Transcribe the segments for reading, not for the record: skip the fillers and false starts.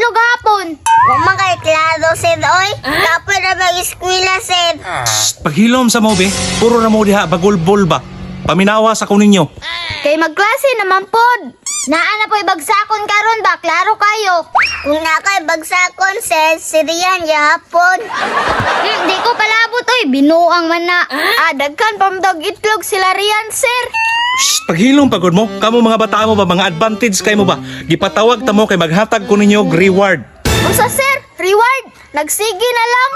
itlog hapon. Huwag makay klaro, sir, oy. Kapag na mag-eskwela, sir. Paghilom sa mo, be. Puro na mo diha, bagulbol ba? Paminawa sa kuninyo. Kay magklase naman pod. Naana po ibagsakon karon ba? Klaro kayo. Kung nakay bagsakon, sir, siriyan yapon. Di ko palabot oy, binuang man na. Dagkan pamdog itlog sila riyan, sir. Paghilom pagod mo. Kamo mga bata mo ba, mga advantage kay mo ba? Gipatawag ta mo kay maghatag ko ninyo og reward. Unsa, sir? Reward? Nagsige na lang.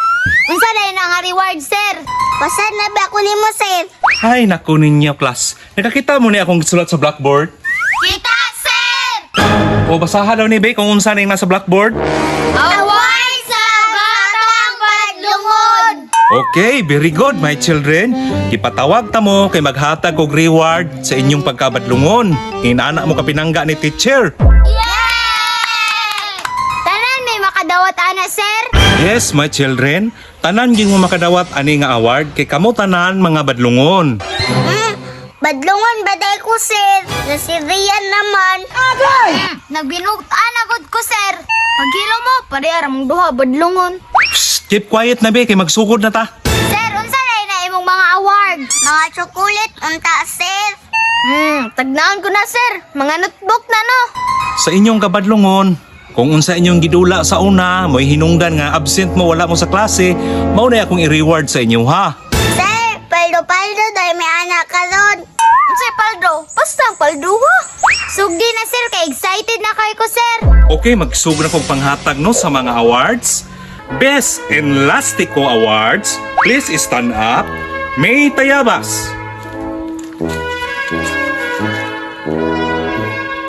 Unsa na yun ang reward, sir? Pasad na ba ako nimo, sir? Ay, naku ninyo, class. Nakakita mo ni akong sulat sa blackboard? Kita, sir! O basahan daw ni Be kung unsa na yung nasa blackboard? Award sa Batang Padlungod! Okay, very good, my children. Ipatawag ta mo kay maghatag og reward sa inyong pagkabadlungon. Inana mo kapinangga ni teacher. Yay! Tanan may makadawat ana, sir? Yes, my children. Tanan gyud mo makadawat ani nga award kay kamo tanan mga badlungon. Badlungon baday ko, sir. Nasiriyan naman. Nagbinugtaan agad ko, sir. Paghilo mo, pare aram duha badlungon. Psst, keep quiet na Be kay magsugod na ta. Sir, unsa na imong mga award? Mga chocolate, unta, sir. Tagnaan ko na, sir. Mga notebook na, no? Sa inyong kabadlungon, kung unsa inyong gidula sa una, mo'y hinungdan nga absent mo wala mo sa klase, mao na akong i-reward sa inyo ha. Sir, paldo-paldo dahil may anak ka ron. Unsay paldo? Basta ang paldo, ha? Sugdi na, sir. Kay excited na kayo ko, sir. Okay, magsugod na kong panghatag no sa mga awards. Best Elastico Awards, please stand up. May Tayabas.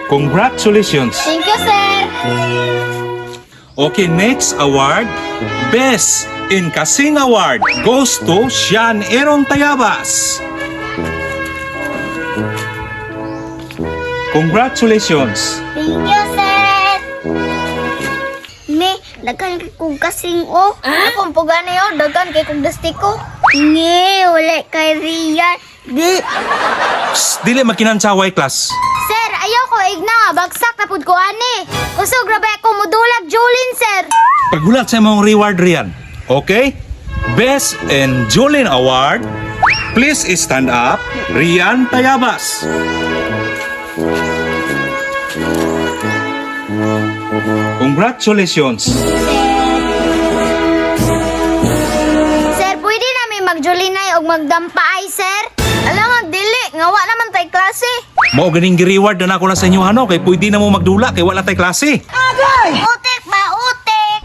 Congratulations. Thank you, sir. Okay, next award, Best in Kasing Award goes to Sean Aaron Tayabas. Congratulations. Thank you, sir. Me, daghan kong kasing o. Akong pugana yun. Dagan kay kong dastiko. Nge, wala kay Rian. Di. Psst, dili makinansaway class. Sir, ayaw ko igna nga. Bagsak na pud ko, ani. Kusog grabe ako mudulag, Jolin, sir. Paghulat sa mong reward riyan. Okay? Best and Jolin Award. Please stand up. Rian Tayabas. Congratulations. Sir, pwede namin mag-Jolinay o magdampaay, sir? Alam, magdili. Ngawa naman tay klase. Mao ganing gi-reward na nako na sa inyo ano kay pwede na mo magdula kay wala tay klase. Utek ba, utek?